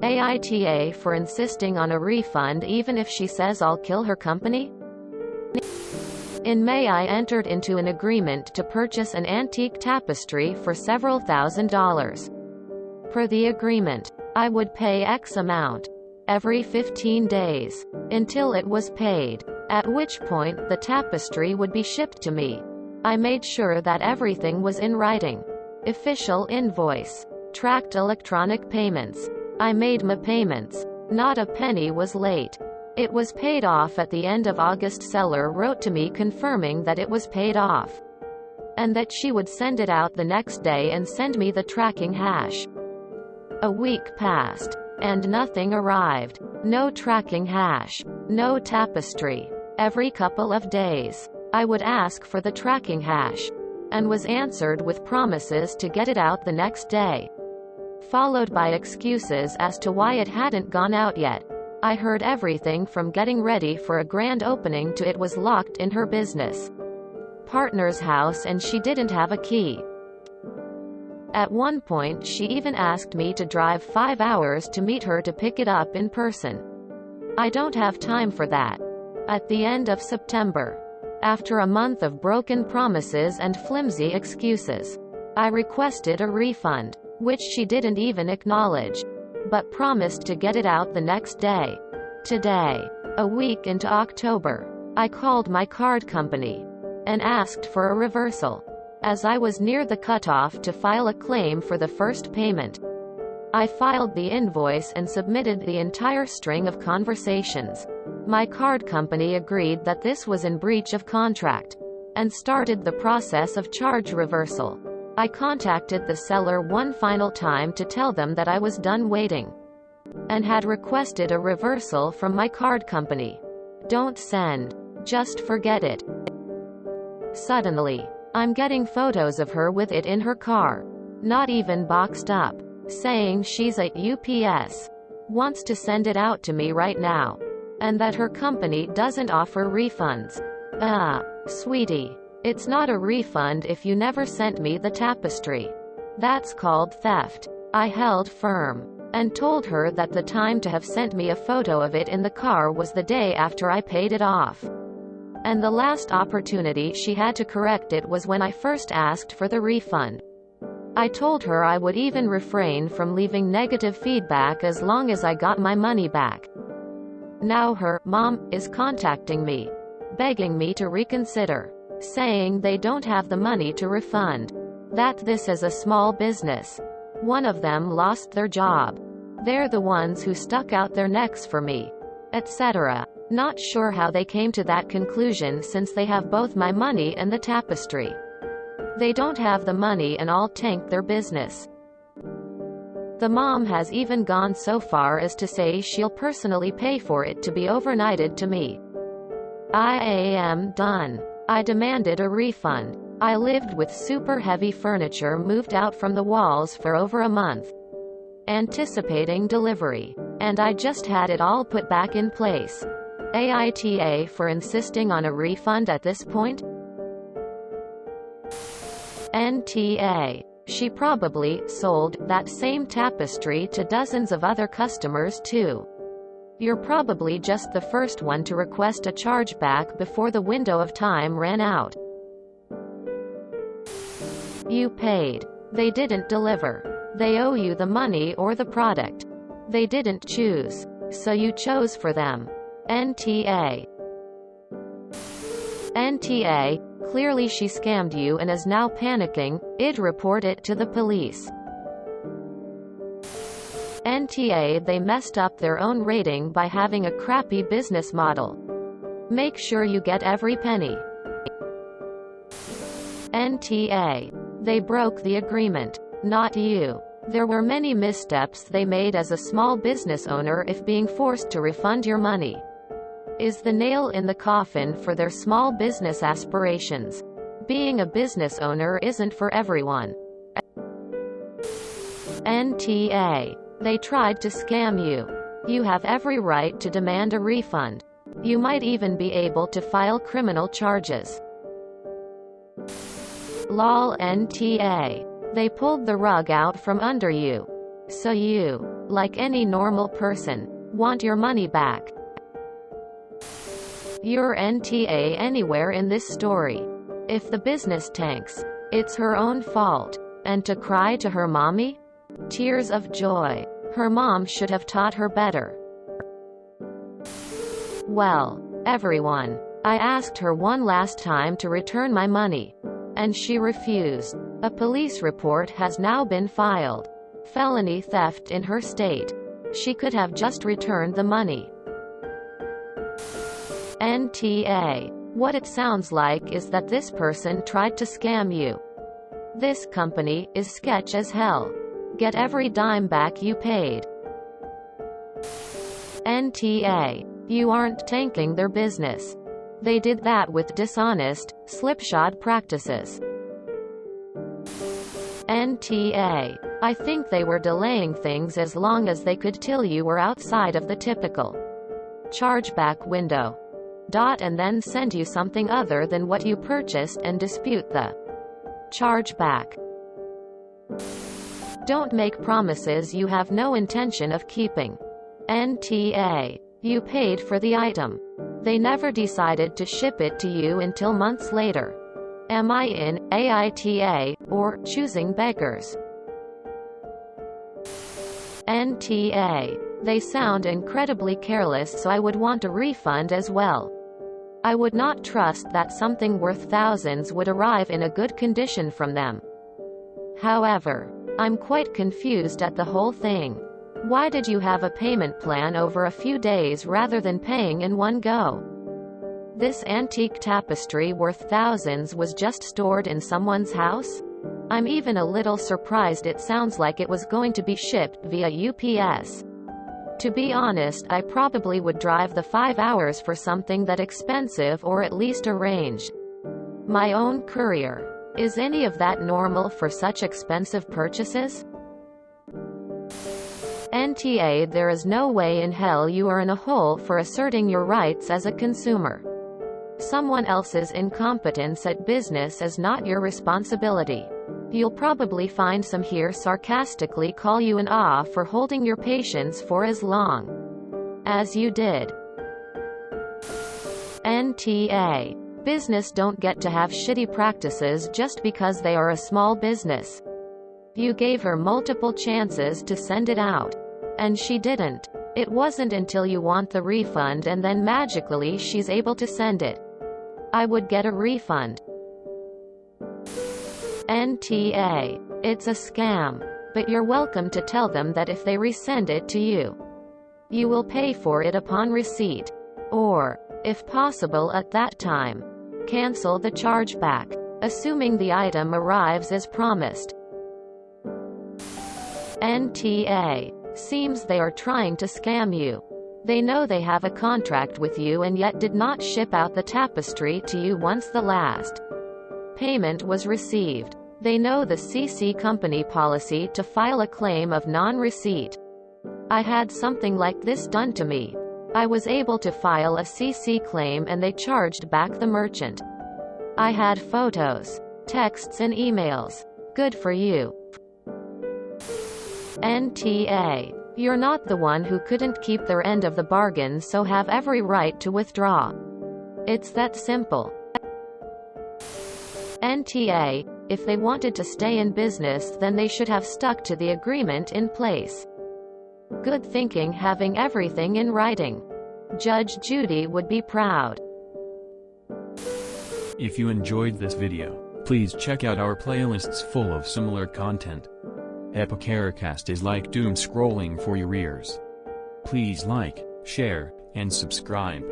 AITA for insisting on a refund even if she says I'll kill her company? In May I entered into an agreement to purchase an antique tapestry for several $1,000s. Per the agreement, I would pay X amount every 15 days until it was paid, at which point the tapestry would be shipped to me. I made sure that everything was in writing. Official invoice. Tracked electronic payments. I made my payments. Not a penny was late. It was paid off at the end of August. Seller wrote to me confirming that it was paid off, and that she would send it out the next day and send me the tracking hash. A week passed, and nothing arrived. No tracking hash. No tapestry. Every couple of days, I would ask for the tracking hash, and was answered with promises to get it out the next day, followed by excuses as to why it hadn't gone out yet. I heard everything from getting ready for a grand opening to it was locked in her business partner's house and she didn't have a key. At one point she even asked me to drive 5 hours to meet her to pick it up in person. I don't have time for that. At the end of September, after a month of broken promises and flimsy excuses, I requested a refund, which she didn't even acknowledge, but promised to get it out the next day. Today, a week into October, I called my card company and asked for a reversal, as I was near the cutoff to file a claim for the first payment. I filed the invoice and submitted the entire string of conversations. My card company agreed that this was in breach of contract, and started the process of charge reversal. I contacted the seller one final time to tell them that I was done waiting, and had requested a reversal from my card company. Don't send. Just forget it. Suddenly, I'm getting photos of her with it in her car, not even boxed up, saying she's at UPS, wants to send it out to me right now, and that her company doesn't offer refunds. Sweetie, it's not a refund if you never sent me the tapestry. That's called theft. I held firm, and told her that the time to have sent me a photo of it in the car was the day after I paid it off. And the last opportunity she had to correct it was when I first asked for the refund. I told her I would even refrain from leaving negative feedback as long as I got my money back. Now her mom is contacting me, begging me to reconsider, saying they don't have the money to refund, that this is a small business. One of them lost their job. They're the ones who stuck out their necks for me, etc. Not sure how they came to that conclusion since they have both my money and the tapestry. They don't have the money and I'll tank their business. The mom has even gone so far as to say she'll personally pay for it to be overnighted to me. I am done. I demanded a refund. I lived with super heavy furniture moved out from the walls for over a month, anticipating delivery, and I just had it all put back in place. AITA for insisting on a refund at this point? NTA. She probably sold that same tapestry to dozens of other customers too. You're probably just the first one to request a chargeback before the window of time ran out. You paid. They didn't deliver. They owe you the money or the product. They didn't choose, so you chose for them. NTA. NTA. Clearly she scammed you and is now panicking. I'd report it to the police. NTA. They messed up their own rating by having a crappy business model. Make sure you get every penny. NTA. They broke the agreement, not you. There were many missteps they made as a small business owner if being forced to refund your money is the nail in the coffin for their small business aspirations. Being a business owner isn't for everyone. NTA. They tried to scam you. You have every right to demand a refund. You might even be able to file criminal charges. LOL. NTA. They pulled the rug out from under you. So you, like any normal person, want your money back. You're NTA anywhere in this story. If the business tanks, it's her own fault. And to cry to her mommy? Tears of joy. Her mom should have taught her better. Well, everyone, I asked her one last time to return my money. And she refused. A police report has now been filed. Felony theft in her state. She could have just returned the money. NTA. What it sounds like is that this person tried to scam you. This company is sketch as hell. Get every dime back you paid. NTA. You aren't tanking their business. They did that with dishonest, slipshod practices. NTA. I think they were delaying things as long as they could till you were outside of the typical chargeback window. And then send you something other than what you purchased and dispute the chargeback. Don't make promises you have no intention of keeping. NTA. You paid for the item. They never decided to ship it to you until months later. Am I in AITA, or choosing beggars? NTA. They sound incredibly careless, so I would want a refund as well. I would not trust that something worth thousands would arrive in a good condition from them. However, I'm quite confused at the whole thing. Why did you have a payment plan over a few days rather than paying in one go? This antique tapestry worth thousands was just stored in someone's house? I'm even a little surprised. It sounds like it was going to be shipped via UPS. To be honest, I probably would drive the 5 hours for something that expensive, or at least arrange my own courier. Is any of that normal for such expensive purchases? NTA. There is no way in hell you are in a hole for asserting your rights as a consumer. Someone else's incompetence at business is not your responsibility. You'll probably find some here sarcastically call you an ah for holding your patience for as long as you did. NTA. Business don't get to have shitty practices just because they are a small business. You gave her multiple chances to send it out. And she didn't. It wasn't until you want the refund and then magically she's able to send it. I would get a refund. NTA. It's a scam. But you're welcome to tell them that if they resend it to you, you will pay for it upon receipt. Or, if possible at that time, cancel the chargeback, assuming the item arrives as promised. NTA. Seems they are trying to scam you. They know they have a contract with you and yet did not ship out the tapestry to you once the last payment was received. They know the CC company policy to file a claim of non-receipt. I had something like this done to me. I was able to file a CC claim and they charged back the merchant. I had photos, texts and emails. Good for you. NTA. You're not the one who couldn't keep their end of the bargain, so have every right to withdraw. It's that simple. NTA. If they wanted to stay in business, then they should have stuck to the agreement in place. Good thinking, having everything in writing. Judge Judy would be proud. If you enjoyed this video, please check out our playlists full of similar content. AmITheAsshole is like doom scrolling for your ears. Please like, share, and subscribe.